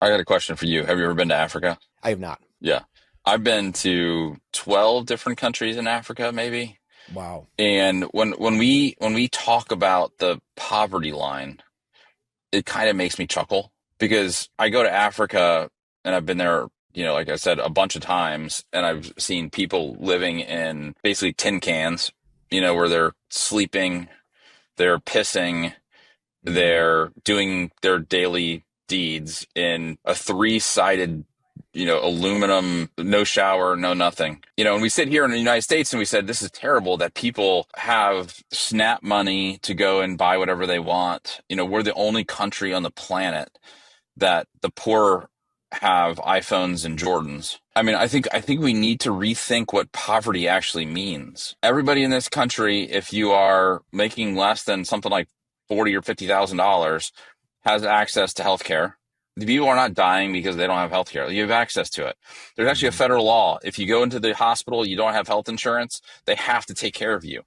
I got a question for you. Have you ever been to Africa? I have not. Yeah. I've been to 12 different countries in Africa, maybe. Wow. And when we talk about the poverty line, it kind of makes me chuckle because I go to Africa and I've been there, like I said, a bunch of times, and I've seen people living in basically tin cans, where they're sleeping, they're pissing, Hmm. they're doing their daily deeds in a three-sided, aluminum, no shower, no nothing. And we sit here in the United States and we said, this is terrible that people have snap money to go and buy whatever they want. We're the only country on the planet that the poor have iPhones and Jordans. I mean, I think we need to rethink what poverty actually means. Everybody in this country, if you are making less than something like 40 or $50,000, has access to health care. The people are not dying because they don't have health care. You have access to it. There's actually a Hmm. federal law. If you go into the hospital, you don't have health insurance, they have to take care of you.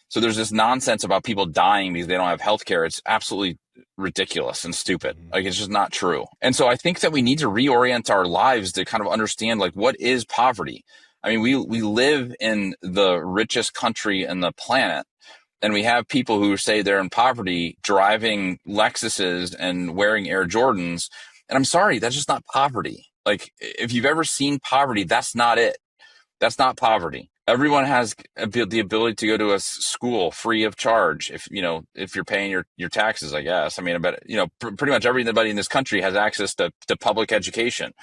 So there's this nonsense about people dying because they don't have health care. It's absolutely ridiculous and stupid. Hmm. Like, it's just not true. And so I think that we need to reorient our lives to kind of understand, like, what is poverty? I mean, we live in the richest country in the planet, and we have people who say they're in poverty driving Lexuses and wearing Air Jordans. And I'm sorry, that's just not poverty. Like, if you've ever seen poverty, that's not it. That's not poverty. Everyone has the ability to go to a school free of charge if you're paying your taxes, I guess. I mean, I bet, pretty much everybody in this country has access to public education.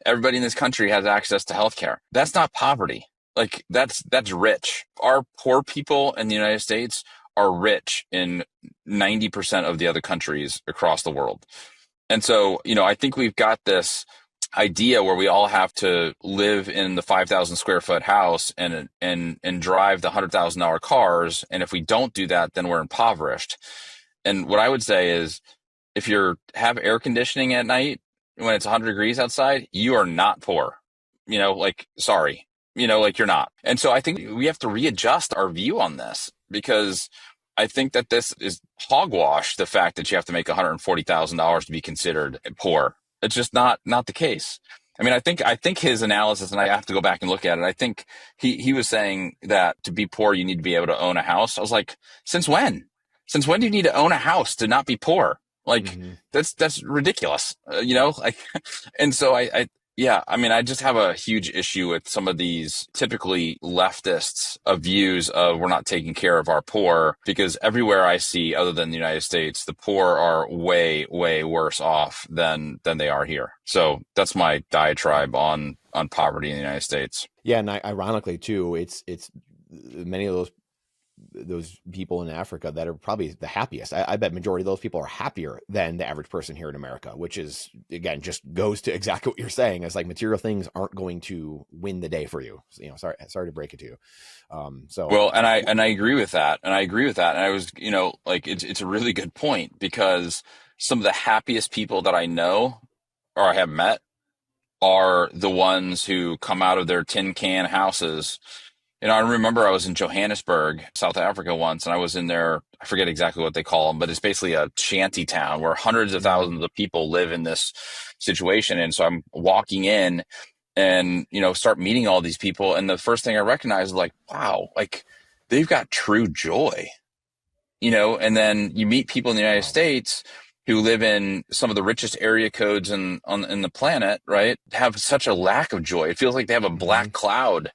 Everybody in this country has access to healthcare. That's not poverty. Like, that's rich. Our poor people in the United States are rich in 90% of the other countries across the world. And so, I think we've got this idea where we all have to live in the 5,000 square foot house and drive the $100,000 cars. And if we don't do that, then we're impoverished. And what I would say is, if you have air conditioning at night when it's 100 degrees outside, you are not poor. Like, sorry, like, you're not. And so I think we have to readjust our view on this, because I think that this is hogwash, the fact that you have to make $140,000 to be considered poor. It's just not the case. I mean, I think his analysis, and I have to go back and look at it. I think he was saying that to be poor, you need to be able to own a house. I was like, since when? Since when do you need to own a house to not be poor? Like, Hmm. that's ridiculous, like, and so yeah, I mean, I just have a huge issue with some of these typically leftists of views of we're not taking care of our poor, because everywhere I see, other than the United States, the poor are way, way worse off than they are here. So that's my diatribe on poverty in the United States. Yeah, and ironically too, it's many of those people in Africa that are probably the happiest. I bet majority of those people are happier than the average person here in America, which is again just goes to exactly what you're saying. It's like material things aren't going to win the day for you. Sorry to break it to you. So Well, and I agree with that. And I agree with that. And I was, like, it's a really good point, because some of the happiest people that I know or I have met are the ones who come out of their tin can houses. I remember I was in Johannesburg, South Africa once, and I was in there. I forget exactly what they call them, but it's basically a shanty town where hundreds of mhm. thousands of people live in this situation. And so I'm walking in and, start meeting all these people. And the first thing I recognize is, like, wow, like, they've got true joy, and then you meet people in the United Wow. States who live in some of the richest area codes in the planet, right? Have such a lack of joy. It feels like they have a Hmm. black cloud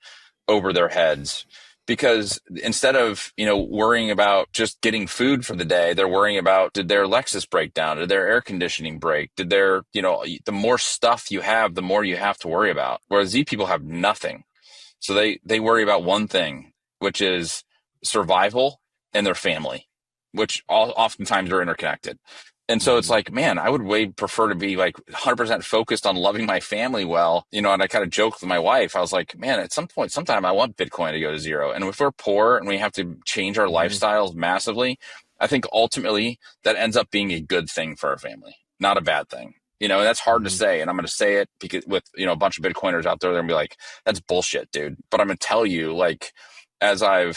over their heads, because instead of, worrying about just getting food for the day, they're worrying about, did their Lexus break down? Did their air conditioning break? Did their, the more stuff you have, the more you have to worry about. Whereas these people have nothing. So they worry about one thing, which is survival and their family, which oftentimes are interconnected. And so it's Hmm. like, man, I would way prefer to be like 100% focused on loving my family well, and I kind of joked with my wife. I was like, man, at some point, sometime I want Bitcoin to go to zero. And if we're poor and we have to change our Hmm. lifestyles massively, I think ultimately that ends up being a good thing for our family, not a bad thing. And that's hard to Hmm. say. And I'm going to say it because with, a bunch of Bitcoiners out there, they're going to be like, that's bullshit, dude. But I'm going to tell you, like, as I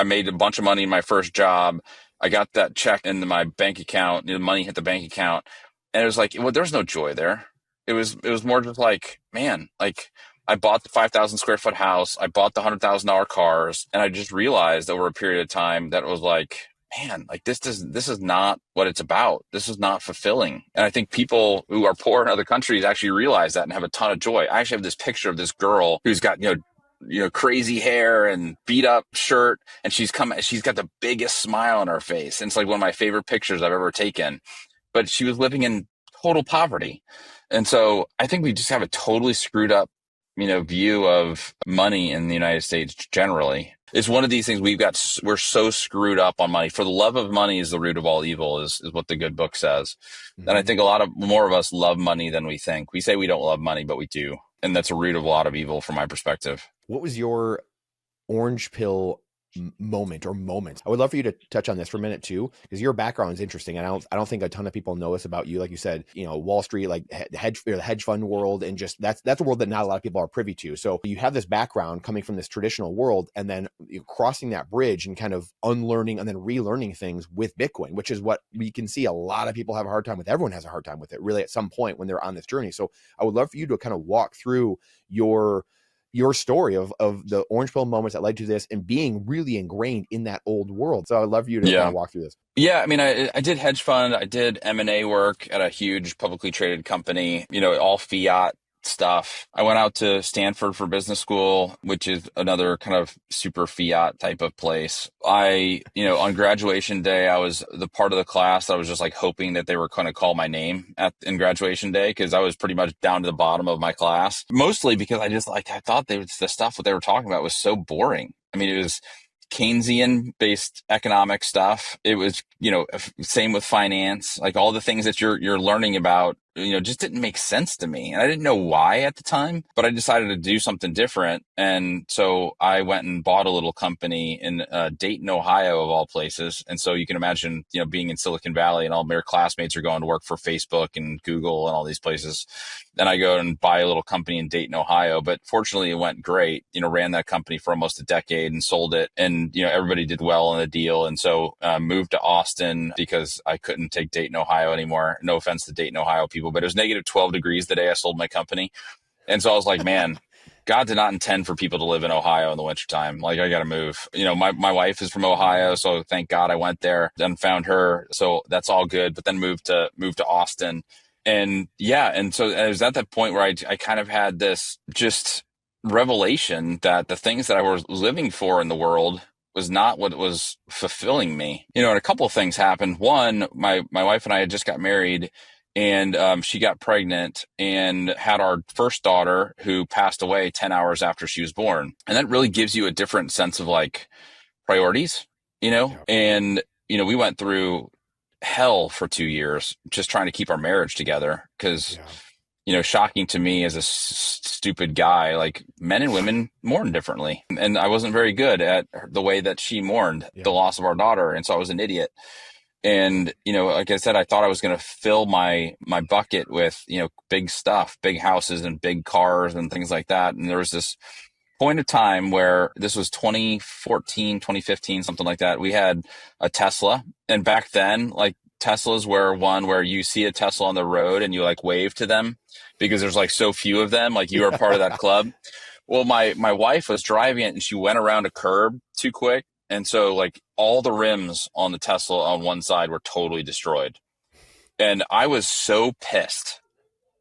made a bunch of money in my first job. I got that check into my bank account, the money hit the bank account, and it was like, well, there's no joy there. It was more just like, man, like I bought the 5,000 square foot house, I bought the $100,000 cars, and I just realized over a period of time that it was like, man, like this is not what it's about. This is not fulfilling. And I think people who are poor in other countries actually realize that and have a ton of joy. I actually have this picture of this girl who's got, crazy hair and beat up shirt, and she's got the biggest smile on her face. And it's like one of my favorite pictures I've ever taken. But she was living in total poverty. And so I think we just have a totally screwed up, view of money in the United States generally. It's one of these things we're so screwed up on money. For the love of money is the root of all evil is what the good book says. And I think more of us love money than we think. We say we don't love money, but we do. And that's a root of a lot of evil from my perspective. What was your orange pill moment or moments? I would love for you to touch on this for a minute too, because your background is interesting, and I don't think a ton of people know this about you. Like you said, Wall Street, like the hedge fund world, and just that's a world that not a lot of people are privy to. So you have this background coming from this traditional world, and then crossing that bridge and kind of unlearning and then relearning things with Bitcoin, which is what we can see a lot of people have a hard time with. Everyone has a hard time with it, really, at some point when they're on this journey. So I would love for you to kind of walk through your story of the orange pill moments that led to this and being really ingrained in that old world. So I'd love for you to kind of walk through this. Yeah. I mean, I did hedge fund. I did M&A work at a huge publicly traded company, all fiat stuff. I went out to Stanford for business school, which is another kind of super fiat type of place. On graduation day, I was the part of the class that I was just like hoping that they were going to call my name in graduation day, because I was pretty much down to the bottom of my class, mostly because I thought the stuff that they were talking about was so boring. I mean, it was Keynesian based economic stuff. It was, same with finance, like all the things that you're learning about, just didn't make sense to me. And I didn't know why at the time, but I decided to do something different. And so I went and bought a little company in Dayton, Ohio, of all places. And so you can imagine, being in Silicon Valley and all my classmates are going to work for Facebook and Google and all these places. Then I go and buy a little company in Dayton, Ohio. But fortunately, it went great. Ran that company for almost a decade and sold it. And, everybody did well in the deal. And so moved to Austin because I couldn't take Dayton, Ohio anymore. No offense to Dayton, Ohio people, but it was negative 12 degrees the day I sold my company. And so I was like, man, God did not intend for people to live in Ohio in the wintertime. Like, I got to move. My wife is from Ohio, so thank God I went there and found her. So that's all good. But then moved to Austin. And yeah, and so it was at that point where I kind of had this just revelation that the things that I was living for in the world was not what was fulfilling me. And a couple of things happened. One, my wife and I had just got married, and she got pregnant and had our first daughter, who passed away 10 hours after she was born. And that really gives you a different sense of like priorities, and, we went through hell for 2 years just trying to keep our marriage together because, shocking to me as a stupid guy, like men and women mourn differently. And I wasn't very good at the way that she mourned the loss of our daughter. And so I was an idiot. And, like I said, I thought I was going to fill my bucket with, big stuff, big houses and big cars and things like that. And there was this point of time where this was 2014, 2015, something like that. We had a Tesla. And back then, like, Teslas were one where you see a Tesla on the road and you like wave to them because there's like so few of them, like you are part of that club. Well, my wife was driving it and she went around a curb too quick. And so like all the rims on the Tesla on one side were totally destroyed. And I was so pissed.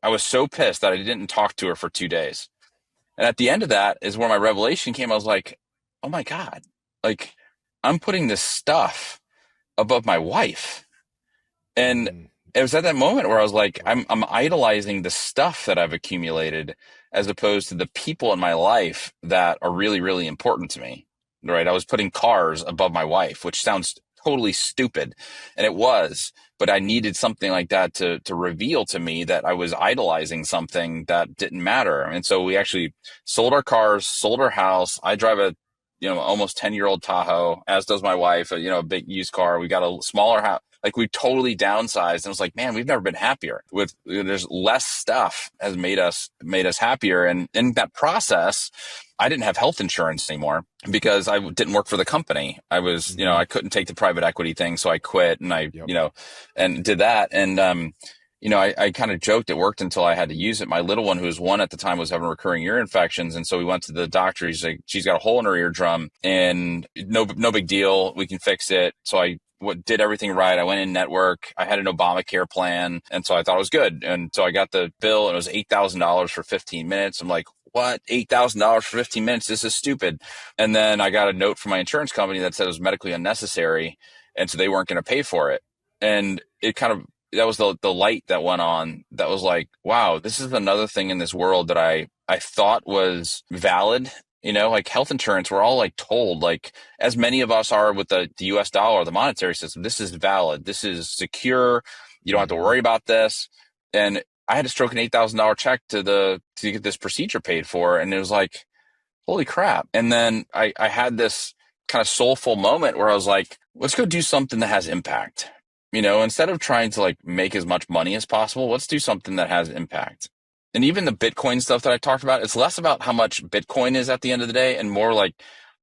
I was so pissed that I didn't talk to her for 2 days. And at the end of that is where my revelation came. I was like, oh my God, like I'm putting this stuff above my wife. And it was at that moment where I was like, I'm idolizing the stuff that I've accumulated as opposed to the people in my life that are really, really important to me. Right. I was putting cars above my wife, which sounds totally stupid. And it was, but I needed something like that to reveal to me that I was idolizing something that didn't matter. And so we actually sold our cars, sold our house. I drive a, almost 10-year-old Tahoe, as does my wife, a big used car. We got a smaller house. Like we totally downsized, and I was like, man, we've never been happier. With there's less stuff has made us happier. And in that process, I didn't have health insurance anymore because I didn't work for the company. I was, I couldn't take the private equity thing, so I quit, and I, and did that. And I kind of joked it worked until I had to use it. My little one, who was 1 at the time, was having recurring ear infections. And so we went to the doctor. He's like, she's got a hole in her eardrum and no big deal. We can fix it. So I did everything right. I went in network. I had an Obamacare plan. And so I thought it was good. And so I got the bill and it was $8,000 for 15 minutes. I'm like, what? $8,000 for 15 minutes? This is stupid. And then I got a note from my insurance company that said it was medically unnecessary. And so they weren't going to pay for it. And it kind of, that was the light that went on that was like, wow, this is another thing in this world that I thought was valid. Like health insurance, we're all like told, like as many of us are with the US dollar, the monetary system, this is valid. This is secure. You don't have to worry about this. And I had to stroke an $8,000 check to get this procedure paid for. And it was like, holy crap. And then I had this kind of soulful moment where I was like, let's go do something that has impact. Instead of trying to like make as much money as possible, let's do something that has impact. And even the Bitcoin stuff that I talked about, it's less about how much Bitcoin is at the end of the day and more like,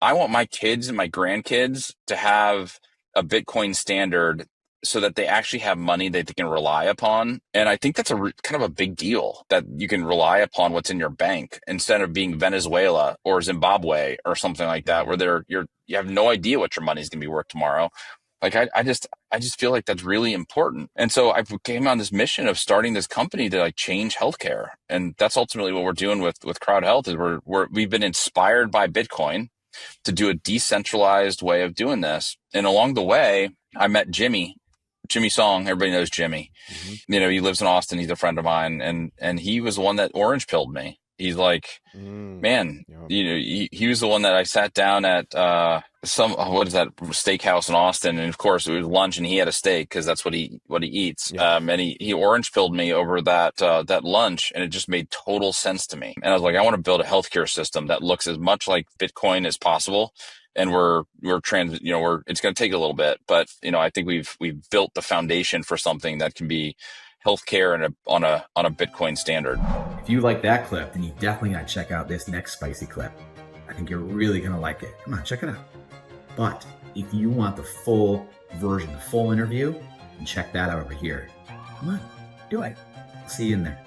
I want my kids and my grandkids to have a Bitcoin standard so that they actually have money that they can rely upon. And I think that's kind of a big deal, that you can rely upon what's in your bank instead of being Venezuela or Zimbabwe or something like that, where you have no idea what your money's going to be worth tomorrow. Like I just feel like that's really important. And so I came on this mission of starting this company to like change healthcare. And that's ultimately what we're doing with Crowd Health is we've been inspired by Bitcoin to do a decentralized way of doing this. And along the way, I met Jimmy Song. Everybody knows Jimmy. Mm-hmm. He lives in Austin. He's a friend of mine. And he was the one that orange pilled me. He's like, man, he was the one that I sat down at what is that steakhouse in Austin, and of course it was lunch, and he had a steak because that's what he eats. Yeah. And he orange pilled me over that lunch, and it just made total sense to me. And I was like, I want to build a healthcare system that looks as much like Bitcoin as possible. And it's going to take a little bit, but I think we've built the foundation for something that can be healthcare on a Bitcoin standard. If you like that clip, then you definitely got to check out this next spicy clip. I think you're really going to like it. Come on, check it out. But if you want the full version, the full interview, then check that out over here. Come on, do it. See you in there.